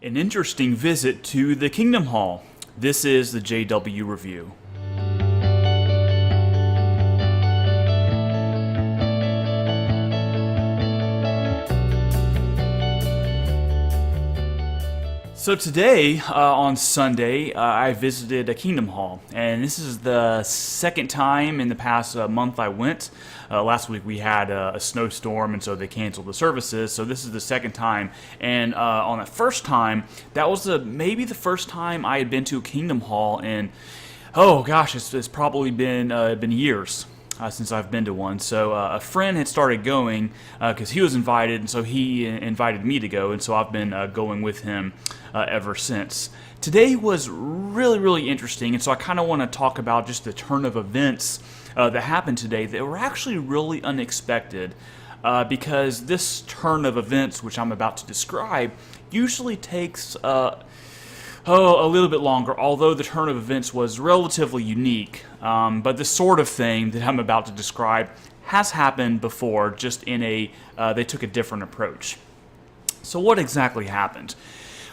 An interesting visit to the Kingdom Hall. This is the JW Review. So today, on Sunday, I visited a Kingdom Hall, and this is the second time in the past month I went. Last week we had a snowstorm, and so they canceled the services, so this is the second time. And on the first time, that was maybe the first time I had been to a Kingdom Hall in, oh gosh, it's probably been years. Since I've been to one. So a friend had started going because he was invited, and so he invited me to go, and so I've been going with him ever since. Today was really, really interesting, and so I kind of want to talk about just the turn of events that happened today that were actually really unexpected because this turn of events, which I'm about to describe, usually takes a little bit longer, although the turn of events was relatively unique. But the sort of thing that I'm about to describe has happened before, just in they took a different approach. So what exactly happened?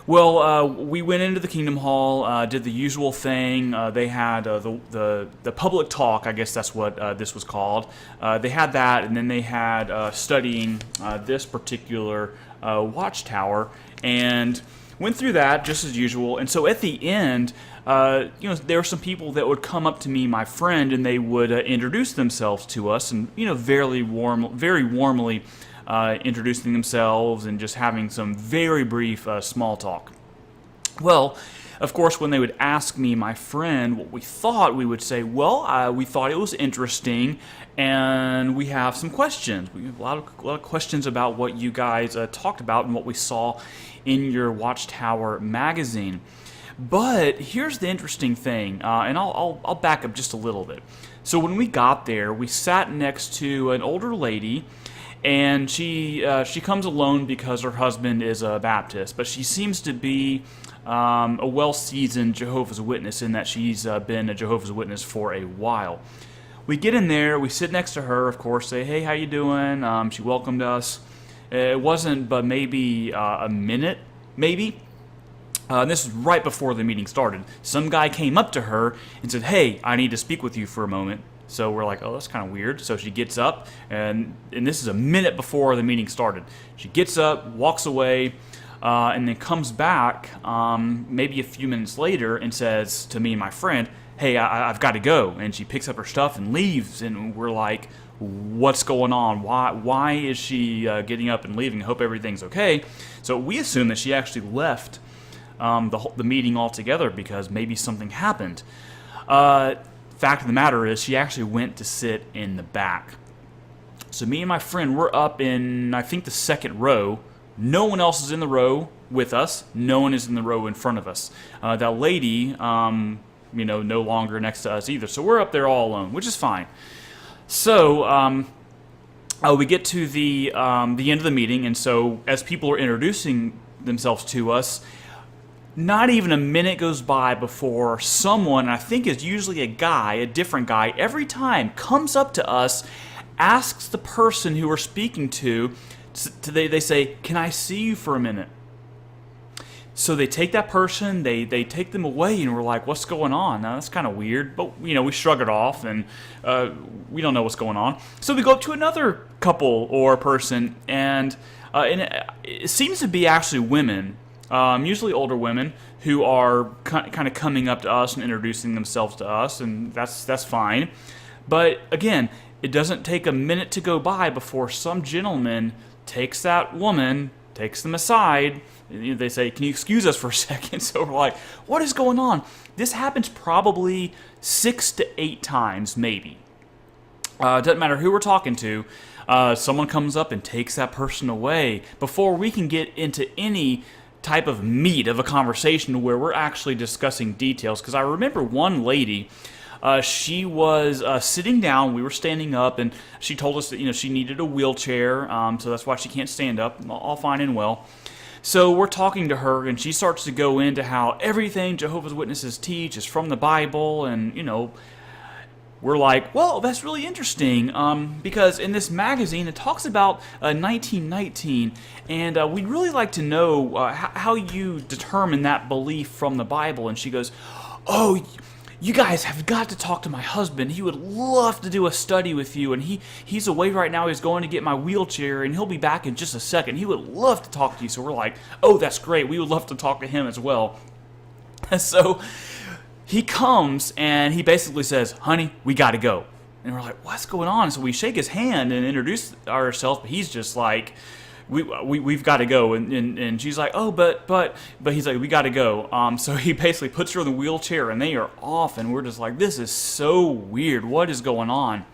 Well, we went into the Kingdom Hall, did the usual thing. They had the public talk, I guess that's what this was called. They had that, and then they had studying this particular watchtower, and went through that just as usual. And so at the end, there were some people that would come up to me, my friend, and they would introduce themselves to us, and very warmly introducing themselves and just having some very brief small talk. Well, of course, when they would ask me, my friend, what we thought, we would say, well, we thought it was interesting, and we have some questions. We have a lot of questions about what you guys talked about and what we saw in your Watchtower magazine. But here's the interesting thing, and I'll back up just a little bit. So when we got there, we sat next to an older lady, and she comes alone because her husband is a Baptist, but she seems to be a well-seasoned Jehovah's Witness in that she's been a Jehovah's Witness for a while. We get in there, we sit next to her, of course, say, hey, how you doing? She welcomed us. It wasn't but maybe a minute, maybe. And this is right before the meeting started. Some guy came up to her and said, hey, I need to speak with you for a moment. So we're like, oh, that's kind of weird. So she gets up, and this is a minute before the meeting started. She gets up, walks away, and then comes back maybe a few minutes later and says to me and my friend, hey, I've got to go. And she picks up her stuff and leaves, and we're like, what's going on? Why is she getting up and leaving? I hope everything's okay. So we assume that she actually left the meeting altogether because maybe something happened. Fact of the matter is, she actually went to sit in the back. So me and my friend, we're up in, I think, the second row. No one else is in the row with us. No one is in the row in front of us. That lady, no longer next to us either. So we're up there all alone, which is fine. So we get to the end of the meeting, and so as people are introducing themselves to us, not even a minute goes by before someone, I think it's usually a different guy, every time comes up to us, asks the person who we're speaking to they say, can I see you for a minute? So they take that person, they take them away, and we're like, what's going on? Now, that's kind of weird, but we shrug it off, and we don't know what's going on. So we go up to another couple or person, and it seems to be actually women, usually older women, who are kind of coming up to us and introducing themselves to us, and that's fine. But again, it doesn't take a minute to go by before some gentleman takes that woman, takes them aside. They say, can you excuse us for a second? So we're like, what is going on? This happens probably 6 to 8 times, maybe. Doesn't matter who we're talking to. Someone comes up and takes that person away before we can get into any type of meat of a conversation where we're actually discussing details. Because I remember one lady, she was sitting down, we were standing up, and she told us that she needed a wheelchair, so that's why she can't stand up. All fine and well. So we're talking to her, and she starts to go into how everything Jehovah's Witnesses teach is from the Bible, and we're like, well, that's really interesting, because in this magazine it talks about 1919, and we'd really like to know how you determine that belief from the Bible. And she goes, oh, you guys have got to talk to my husband. He would love to do a study with you, and he's away right now. He's going to get my wheelchair, and he'll be back in just a second. He would love to talk to you. So we're like, oh, that's great. We would love to talk to him as well. And so he comes, and he basically says, honey, we got to go. And we're like, what's going on? So we shake his hand and introduce ourselves, but he's just like, we've got to go. And she's like, oh, but he's like, we got to go. So he basically puts her in the wheelchair, and they are off, and we're just like, this is so weird. What is going on?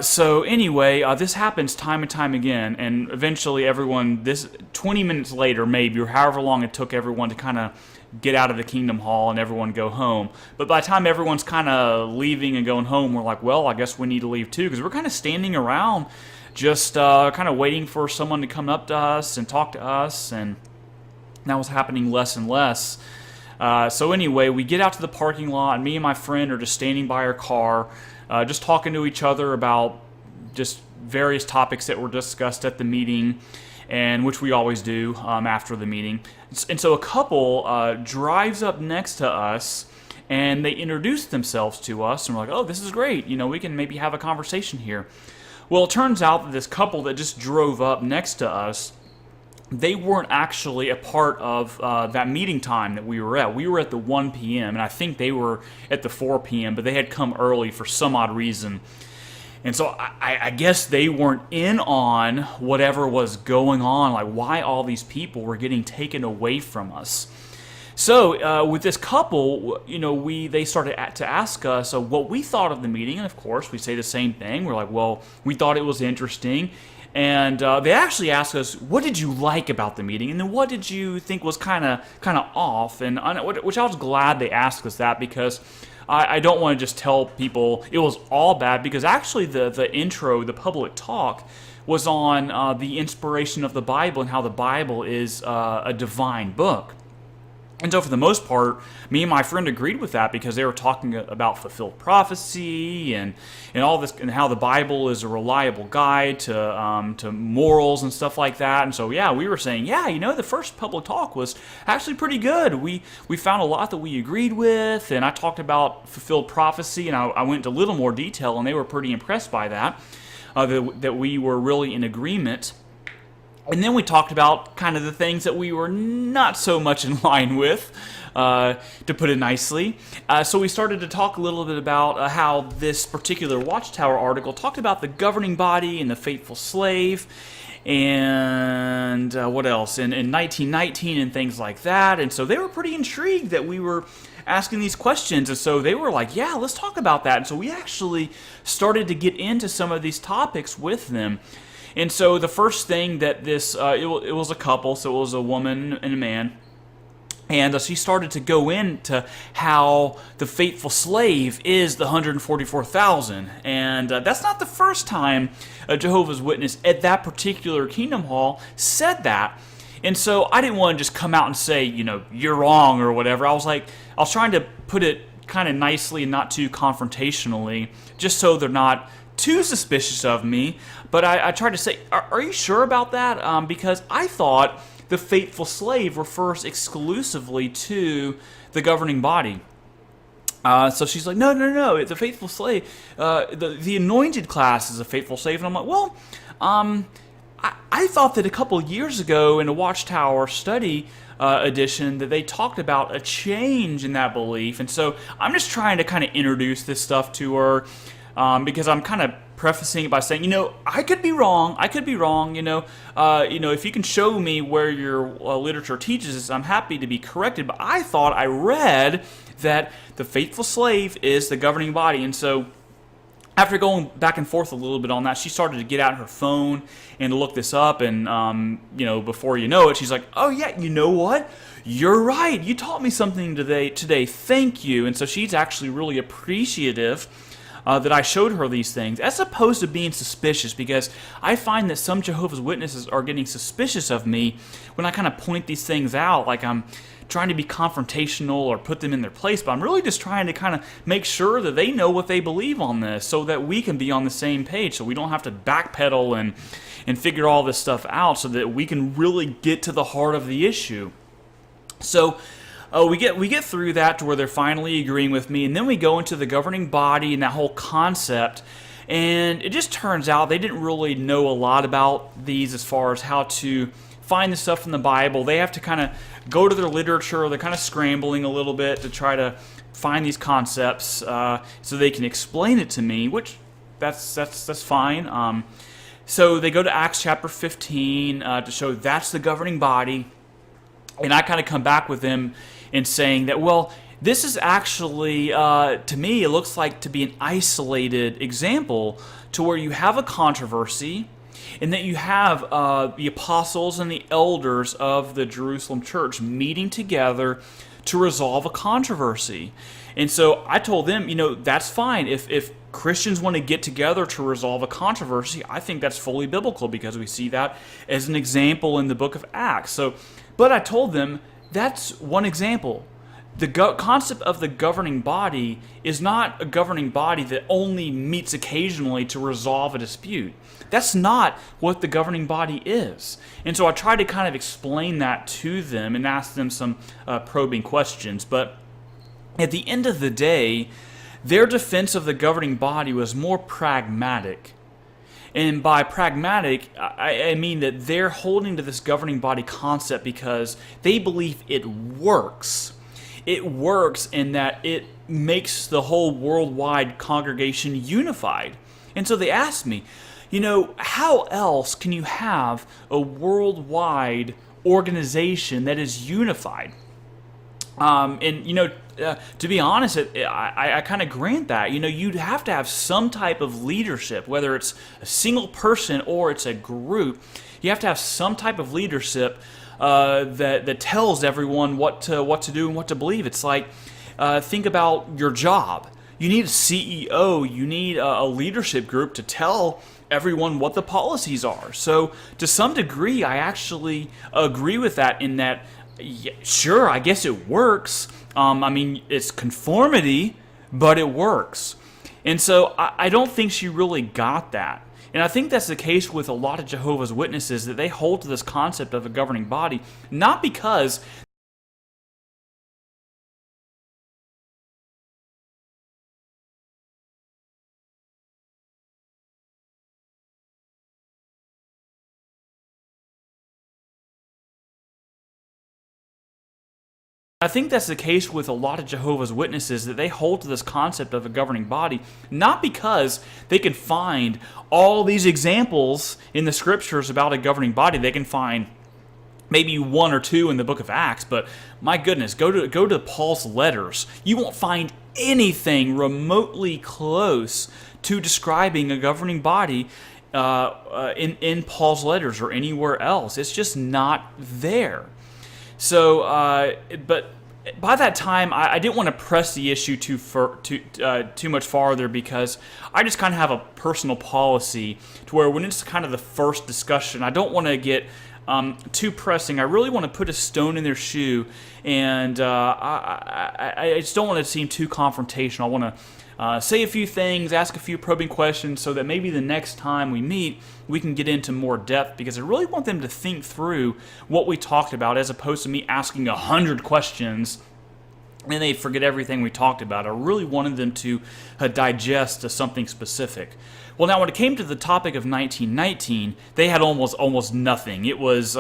So anyway, this happens time and time again, and eventually everyone, 20 minutes later maybe, or however long it took everyone to kind of get out of the Kingdom Hall and everyone go home. But by the time everyone's kind of leaving and going home, we're like, well, I guess we need to leave too, because we're kind of standing around just kind of waiting for someone to come up to us and talk to us, and that was happening less and less. So anyway, we get out to the parking lot, and me and my friend are just standing by our car, just talking to each other about just various topics that were discussed at the meeting, and which we always do after the meeting. And so a couple drives up next to us, and they introduce themselves to us, and we're like, oh, this is great. We can maybe have a conversation here. Well, it turns out that this couple that just drove up next to us, they weren't actually a part of that meeting time that we were at. We were at the 1 p.m., and I think they were at the 4 p.m., but they had come early for some odd reason. And so I guess they weren't in on whatever was going on, like why all these people were getting taken away from us. So with this couple, they started to ask us what we thought of the meeting, and of course we say the same thing. We're like, well, we thought it was interesting, and they actually asked us, what did you like about the meeting, and then what did you think was kind of off, and which I was glad they asked us that, because I don't want to just tell people it was all bad, because actually the intro, the public talk, was on the inspiration of the Bible and how the Bible is a divine book. And so for the most part, me and my friend agreed with that, because they were talking about fulfilled prophecy and all this, and how the Bible is a reliable guide to morals and stuff like that. And so yeah, we were saying, the first public talk was actually pretty good. We found a lot that we agreed with, and I talked about fulfilled prophecy, and I went into a little more detail, and they were pretty impressed by that, that we were really in agreement. And then we talked about kind of the things that we were not so much in line with, to put it nicely. So we started to talk a little bit about how this particular Watchtower article talked about the governing body and the faithful slave, and what else, in 1919 and things like that. And so they were pretty intrigued that we were asking these questions, and so they were like, yeah, let's talk about that. And so we actually started to get into some of these topics with them. And so the first thing that it was a couple, so it was a woman and a man, and she started to go into how the faithful slave is the 144,000. And that's not the first time a Jehovah's Witness at that particular Kingdom Hall said that. And so I didn't want to just come out and say, you're wrong or whatever. I was trying to put it kind of nicely and not too confrontationally, just so they're not too suspicious of me. But I tried to say, are you sure about that? Because I thought the faithful slave refers exclusively to the governing body. So she's like, no, it's a faithful slave. The anointed class is a faithful slave. And I'm like, well, I thought that a couple years ago in a Watchtower study edition that they talked about a change in that belief. And so I'm just trying to kind of introduce this stuff to her, because I'm kind of prefacing it by saying, I could be wrong. If you can show me where your literature teaches this, I'm happy to be corrected. But I thought I read that the faithful slave is the governing body. And so after going back and forth a little bit on that, she started to get out her phone and to look this up. And, before you know it, she's like, oh, yeah, you know what? You're right. You taught me something today. Thank you. And so she's actually really appreciative that I showed her these things, as opposed to being suspicious, because I find that some Jehovah's Witnesses are getting suspicious of me when I kind of point these things out, like I'm trying to be confrontational or put them in their place, but I'm really just trying to kind of make sure that they know what they believe on this so that we can be on the same page, so we don't have to backpedal and figure all this stuff out, so that we can really get to the heart of the issue. So we get through that to where they're finally agreeing with me, and then we go into the governing body and that whole concept, and it just turns out they didn't really know a lot about these as far as how to find the stuff in the Bible. They have to kind of go to their literature. They're kind of scrambling a little bit to try to find these concepts so they can explain it to me, which that's fine. So they go to Acts chapter 15 to show that's the governing body, and I kind of come back with them in saying that, well, this is actually, to me, it looks like to be an isolated example to where you have a controversy, and that you have the apostles and the elders of the Jerusalem church meeting together to resolve a controversy. And so I told them, that's fine. If Christians want to get together to resolve a controversy, I think that's fully biblical, because we see that as an example in the book of Acts. But I told them that's one example. The concept of the governing body is not a governing body that only meets occasionally to resolve a dispute. That's not what the governing body is. And so I tried to kind of explain that to them and ask them some probing questions. But at the end of the day, their defense of the governing body was more pragmatic. And by pragmatic, I mean that they're holding to this governing body concept because they believe it works. It works in that it makes the whole worldwide congregation unified. And so they asked me, how else can you have a worldwide organization that is unified? To be honest, I kind of grant that. You'd have to have some type of leadership, whether it's a single person or it's a group. You have to have some type of leadership that tells everyone what to do and what to believe. It's like, think about your job. You need a CEO. You need a leadership group to tell everyone what the policies are. So to some degree, I actually agree with that in that, yeah, sure, I guess it works. It's conformity, but it works. And so I don't think she really got that. And I think that's the case with a lot of Jehovah's Witnesses, that they hold to this concept of a governing body, not because I think that's the case with a lot of Jehovah's Witnesses, that they hold to this concept of a governing body, not because they can find all these examples in the scriptures about a governing body. They can find maybe one or two in the book of Acts, but my goodness, go to Paul's letters. You won't find anything remotely close to describing a governing body in Paul's letters or anywhere else. It's just not there. So, but by that time, I didn't want to press the issue too much farther, because I just kind of have a personal policy to where when it's kind of the first discussion, I don't want to get too pressing. I really want to put a stone in their shoe, and I just don't want to seem too confrontational. I want to say a few things, ask a few probing questions, so that maybe the next time we meet, we can get into more depth, because I really want them to think through what we talked about, as opposed to me asking 100 questions and they forget everything we talked about. I really wanted them to digest something specific. Well, now when it came to the topic of 1919, they had almost nothing. It was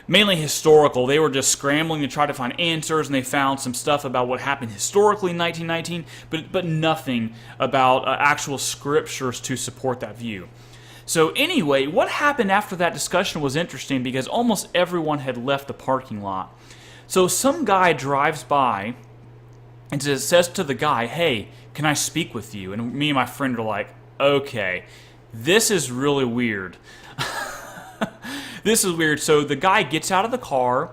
mainly historical. They were just scrambling to try to find answers, and they found some stuff about what happened historically in 1919, but nothing about actual scriptures to support that view. So anyway, what happened after that discussion was interesting, because almost everyone had left the parking lot. So some guy drives by and says to the guy, "Hey, can I speak with you?" And me and my friend are like, "Okay, this is really weird." This is weird. So the guy gets out of the car,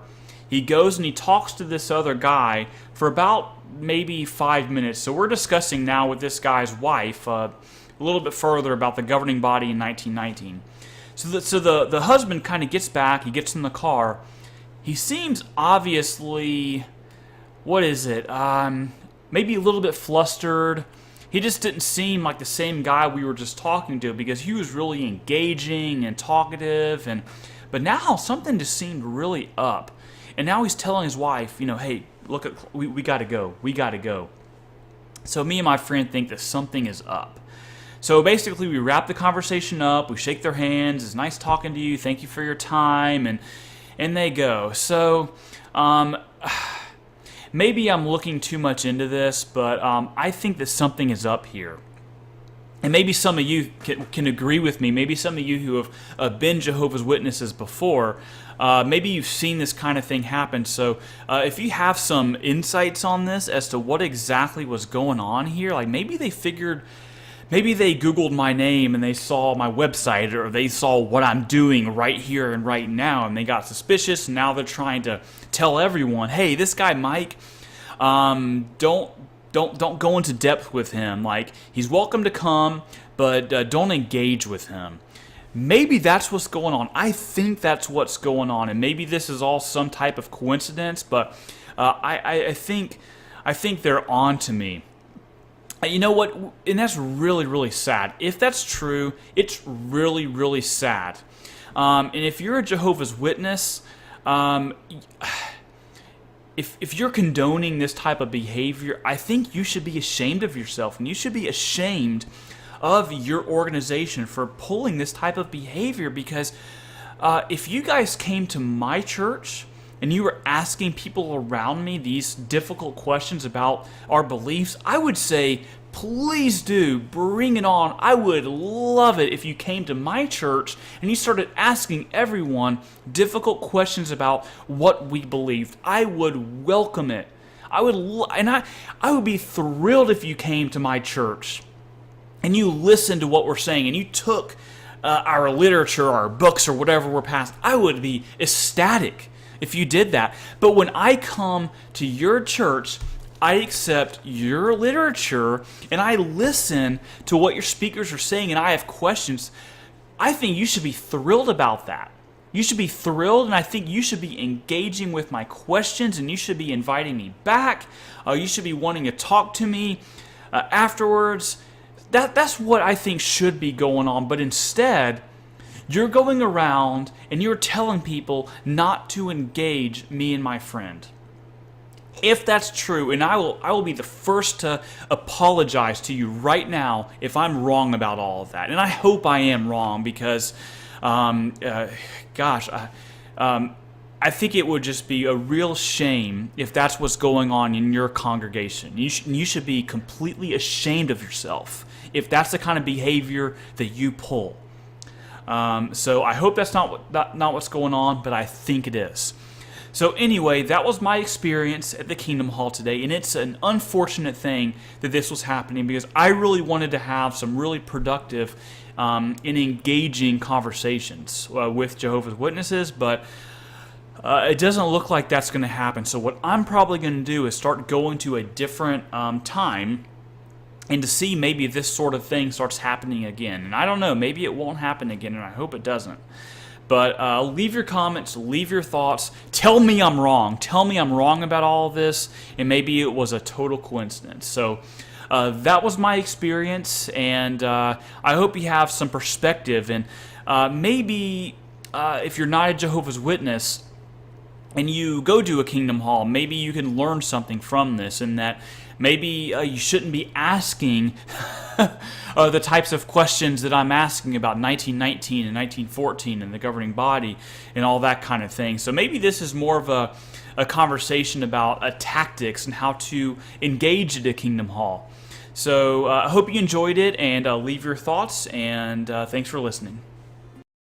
he goes and he talks to this other guy for about maybe 5 minutes. So we're discussing now with this guy's wife a little bit further about the governing body in 1919. So the husband kind of gets back, he gets in the car. He seems obviously, what is it, maybe a little bit flustered. He just didn't seem like the same guy we were just talking to, because he was really engaging and talkative, but now something just seemed really up. And now he's telling his wife, hey, look, we got to go. We got to go. So me and my friend think that something is up. So basically we wrap the conversation up, we shake their hands, it's nice talking to you, thank you for your time, and they go. So maybe I'm looking too much into this, but I think that something is up here. And maybe some of you can agree with me. Maybe some of you who have been Jehovah's Witnesses before, maybe you've seen this kind of thing happen. So if you have some insights on this as to what exactly was going on here, like maybe they Googled my name and they saw my website, or they saw what I'm doing right here and right now, and they got suspicious, and now they're trying to tell everyone, hey, this guy Mike, don't go into depth with him. Like, he's welcome to come, but don't engage with him. Maybe that's what's going on. I think that's what's going on, and maybe this is all some type of coincidence, but I think they're on to me. You know what? And that's really, really sad. If that's true, it's really, really sad. And if you're a Jehovah's Witness, if you're condoning this type of behavior, I think you should be ashamed of yourself, and you should be ashamed of your organization for pulling this type of behavior, because if you guys came to my church and you were asking people around me these difficult questions about our beliefs, I would say, please do, bring it on. I would love it if you came to my church and you started asking everyone difficult questions about what we believed. I would welcome it. I would be thrilled if you came to my church and you listened to what we're saying and you took our literature, our books, or whatever we're past. I would be ecstatic if you did that. But when I come to your church, I accept your literature and I listen to what your speakers are saying, and I have questions. I think you should be thrilled about that. You should be thrilled, and I think you should be engaging with my questions, and you should be inviting me back. You should be wanting to talk to me afterwards. That's what I think should be going on. But instead, you're going around and you're telling people not to engage me and my friend. If that's true, and I will be the first to apologize to you right now if I'm wrong about all of that. And I hope I am wrong, because, I think it would just be a real shame if that's what's going on in your congregation. You should be completely ashamed of yourself if that's the kind of behavior that you pull. So I hope that's not what's going on, but I think it is. So anyway, that was my experience at the Kingdom Hall today, and it's an unfortunate thing that this was happening, because I really wanted to have some really productive and engaging conversations with Jehovah's Witnesses, but it doesn't look like that's going to happen. So what I'm probably going to do is start going to a different time, and to see maybe if this sort of thing starts happening again. And I don't know, maybe it won't happen again, and I hope it doesn't. But leave your comments, leave your thoughts. Tell me I'm wrong. Tell me I'm wrong about all of this, and maybe it was a total coincidence. So that was my experience, and I hope you have some perspective. And maybe if you're not a Jehovah's Witness and you go to a Kingdom Hall, maybe you can learn something from this, and that maybe you shouldn't be asking the types of questions that I'm asking about 1919 and 1914 and the governing body and all that kind of thing. So maybe this is more of a conversation about tactics and how to engage at a Kingdom Hall. So I hope you enjoyed it, and leave your thoughts, and thanks for listening.